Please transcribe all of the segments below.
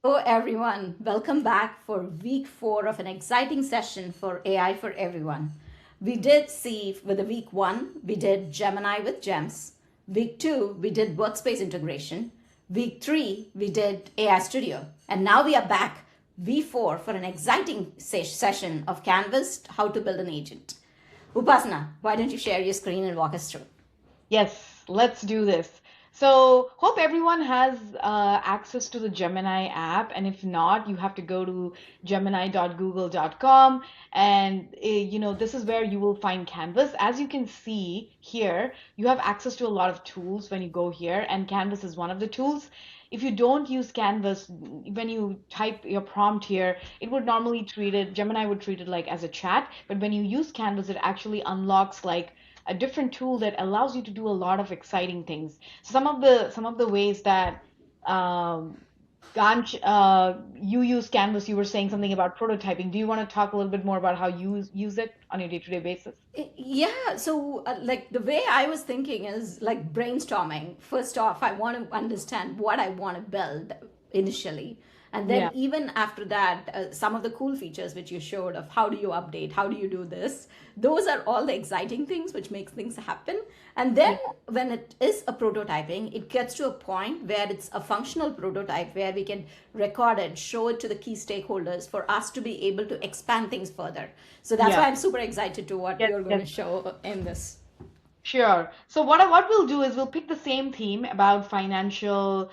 Hello, everyone. Welcome back for week 4 of an exciting session for AI for everyone. We did see with the week 1, we did Gemini with GEMS. Week 2, we did workspace integration. Week 3, we did AI Studio. And now we are back, V4, for an exciting session of Canvas, how to build an agent. Upasana, why don't you share your screen and walk us through? Yes, let's do this. So, hope everyone has access to the Gemini app, and if not, you have to go to gemini.google.com, and this is where you will find Canvas. As you can see here, you have access to a lot of tools when you go here, and Canvas is one of the tools. If you don't use Canvas, when you type your prompt here, it would normally treat it, Gemini would treat it like as a chat, but when you use Canvas, it actually unlocks like a different tool that allows you to do a lot of exciting things. Some of the ways that um, Ganch, you use Canvas, you were saying something about prototyping. Do you want to talk a little bit more about how you use it on your day-to-day basis? Yeah, so like the way I was thinking is like brainstorming. First off, I want to understand what I want to build initially. And then Yeah. even after that, some of the cool features which you showed of how do you update, how do you do this, those are all the exciting things which makes things happen. And then Yeah. when it is a prototyping, it gets to a point where it's a functional prototype where we can record it, show it to the key stakeholders for us to be able to expand things further. So that's Yeah. why I'm super excited to what Yes, you're going yes. to show in this. Sure. So what we'll do is we'll pick the same theme about financial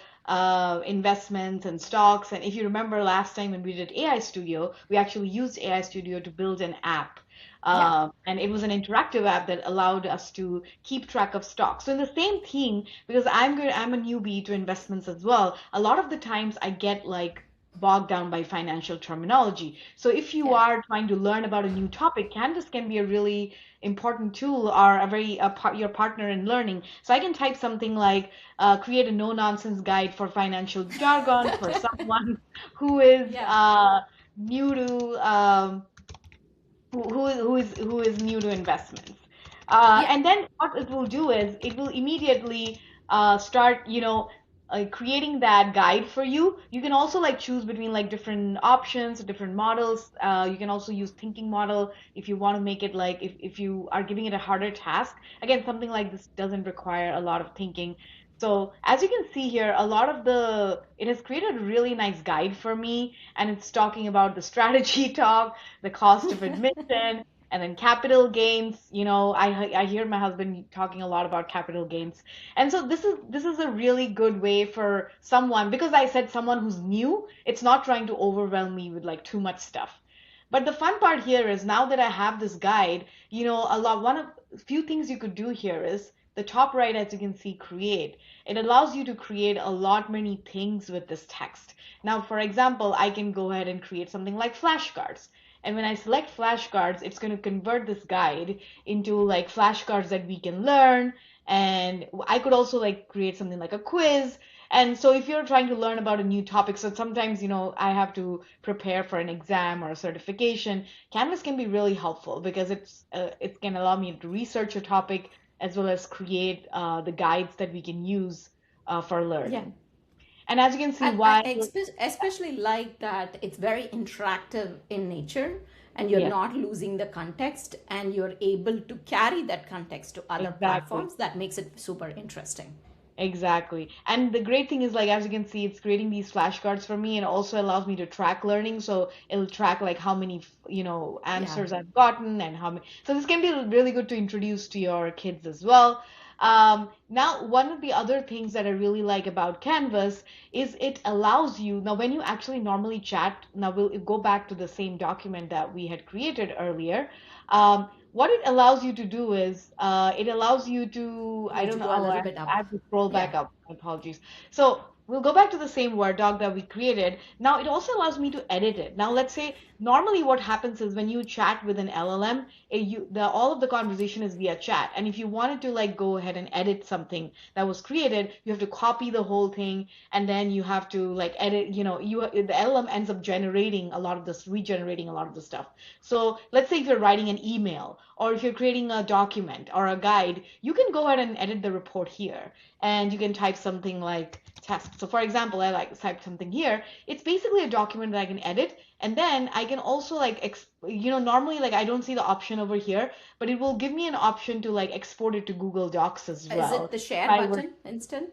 investments and stocks. And if you remember last time when we did AI Studio, we actually used AI Studio to build an app. Yeah. And it was an interactive app that allowed us to keep track of stocks. So in the same theme, because I'm a newbie to investments as well, a lot of the times I get like bogged down by financial terminology. So if you Yeah. are trying to learn about a new topic, Canvas can be a really important tool or your partner in learning. So I can type something like create a no nonsense guide for financial jargon for someone who is Yeah. new to who is new to investments. Yeah. And then what it will do is it will immediately start, creating that guide for you. You can also like choose between like different options, different models. You can also use thinking model if you want to make it like if you are giving it a harder task. Again, something like this doesn't require a lot of thinking. So as you can see here, it has created a really nice guide for me, and it's talking about the strategy talk, the cost of admission, and then capital gains. I hear my husband talking a lot about capital gains, and so this is a really good way for someone, because I said someone who's new. It's not trying to overwhelm me with like too much stuff. But the fun part here is now that I have this guide, one of few things you could do here is the top right, as you can see, create. It allows you to create a lot many things with this text. Now, for example, I can go ahead and create something like flashcards. And when I select flashcards, it's going to convert this guide into like flashcards that we can learn. And I could also like create something like a quiz. And so if you're trying to learn about a new topic, so sometimes, I have to prepare for an exam or a certification, Canvas can be really helpful because it can allow me to research a topic as well as create the guides that we can use for Yeah. learning. And as you can see, I while especially like that it's very interactive in nature and you're yes, not losing the context and you're able to carry that context to other exactly. platforms. That makes it super interesting. Exactly. And the great thing is, like, as you can see, it's creating these flashcards for me and also allows me to track learning. So it'll track like how many, Yeah. answers I've gotten and how many. So this can be really good to introduce to your kids as well. Now, one of the other things that I really like about Canvas is it allows you, now when you actually normally chat, now we'll go back to the same document that we had created earlier. What it allows you to do is it allows you to, You I need don't to know, go a oh, little I bit I up. have to scroll Yeah. back up. My apologies. So we'll go back to the same Word doc that we created. Now it also allows me to edit it. Now let's say normally what happens is when you chat with an LLM, all of the conversation is via chat. And if you wanted to like go ahead and edit something that was created, you have to copy the whole thing and then you have to like edit, the LLM ends up regenerating a lot of the stuff. So let's say if you're writing an email or if you're creating a document or a guide, you can go ahead and edit the report here. And you can type something like test So for example, I like type something here. It's basically a document that I can edit, and then I can also like, normally like I don't see the option over here, but it will give me an option to like export it to Google Docs as Is it well. the If share I were, button instead?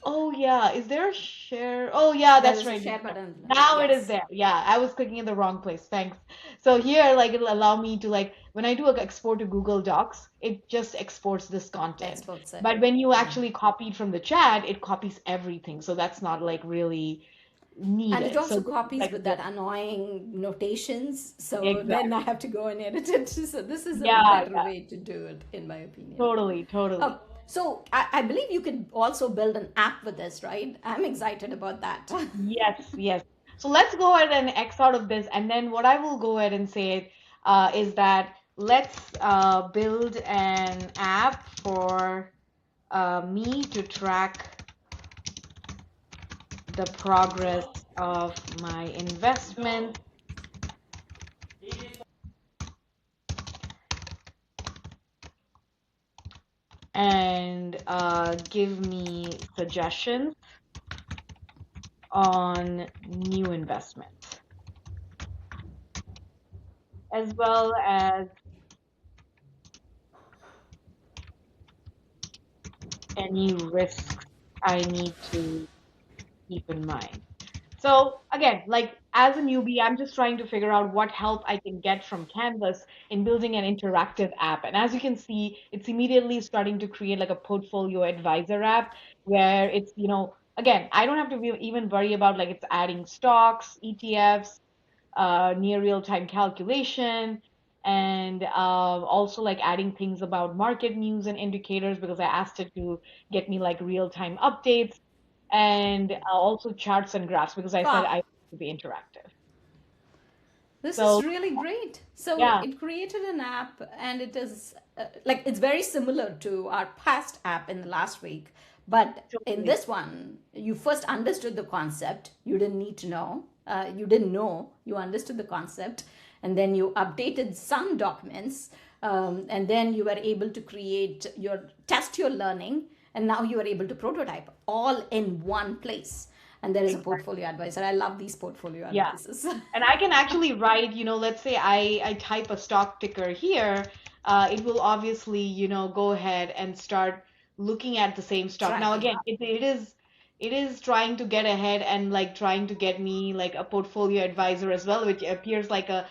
oh yeah, is there a share? Oh yeah, There that's is a right. share button. Now it is Yes. there. Yeah, I was clicking in the wrong place. Thanks. So here, like it'll allow me to like when I do a export to Google Docs, it just exports this content. Exports it. But when you Yeah. actually copy it from the chat, it copies everything. So that's not like really And it needed. So also this is copies like a with good, that annoying notations. So then I exactly. have to go and edit it. So this is a Yeah, better yeah, way to do it, in my opinion. totally, Oh, totally. so I believe you could also build an app with this, right? I'm excited about that. Yes, yes. So let's go ahead and X out of this. And then what I will go ahead and say is that let's build an app for me to track the progress of my investment and give me suggestions on new investments, as well as any risks I need to keep in mind. So again, like as a newbie, I'm just trying to figure out what help I can get from Canvas in building an interactive app. And as you can see, it's immediately starting to create like a portfolio advisor app where it's, again, I don't have to even worry about like it's adding stocks, ETFs, near real-time calculation, and also like adding things about market news and indicators because I asked it to get me like real-time updates and also charts and graphs because I said I Wow. want to be interactive. This is So really great. So yeah, it created an app, and it is like it's very similar to our past app in the last week. But in totally. this one, you first understood the concept. You didn't need to know. You didn't know. You understood the concept, and then you updated some documents, and then you were able to create your test your learning, and now you are able to prototype all in one place. And there is a Exactly. portfolio advisor. I love these portfolio Yeah. advisors. And I can actually write, let's say I type a stock ticker here, it will obviously, go ahead and start looking at the same stock. Now Tracking. again, it is trying to get ahead and like trying to get me like a portfolio advisor as well, which appears like a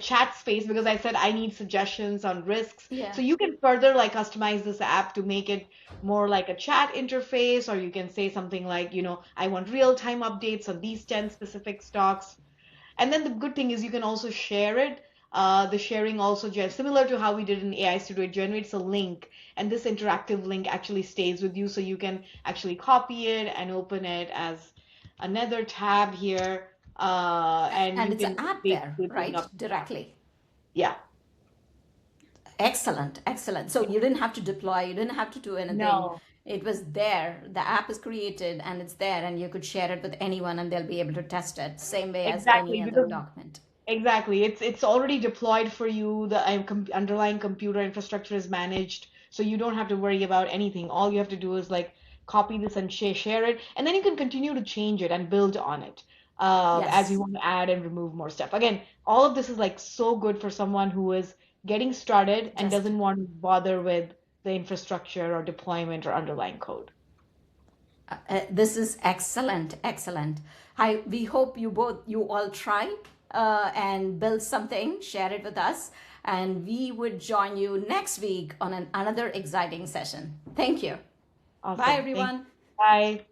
chat space because I said I need suggestions on risks. Yeah. So you can further like customize this app to make it more like a chat interface, or you can say something like, I want real-time updates on these 10 specific stocks. And then the good thing is you can also share it. The sharing also, similar to how we did in AI Studio, it generates a link, and this interactive link actually stays with you, so you can actually copy it and open it as another tab here, and And you it's an can app there, basically bring right? up, Directly. yeah, Excellent, excellent. So you didn't have to deploy, you didn't have to do anything. no, It was there. The app is created and it's there, and you could share it with anyone and they'll be able to test it, same way as any exactly, other because document. exactly. It's already deployed for you. The underlying computer infrastructure is managed, so you don't have to worry about anything. All you have to do is like copy this and share it, and then you can continue to change it and build on it as you Yes, want to add and remove more stuff. Again, all of this is like so good for someone who is getting started and just doesn't want to bother with the infrastructure or deployment or underlying code. this is excellent, excellent. We hope you all try and build something, share it with us, and we would join you next week on another exciting session. Thank you. Bye, Awesome. Thank you. everyone. Bye.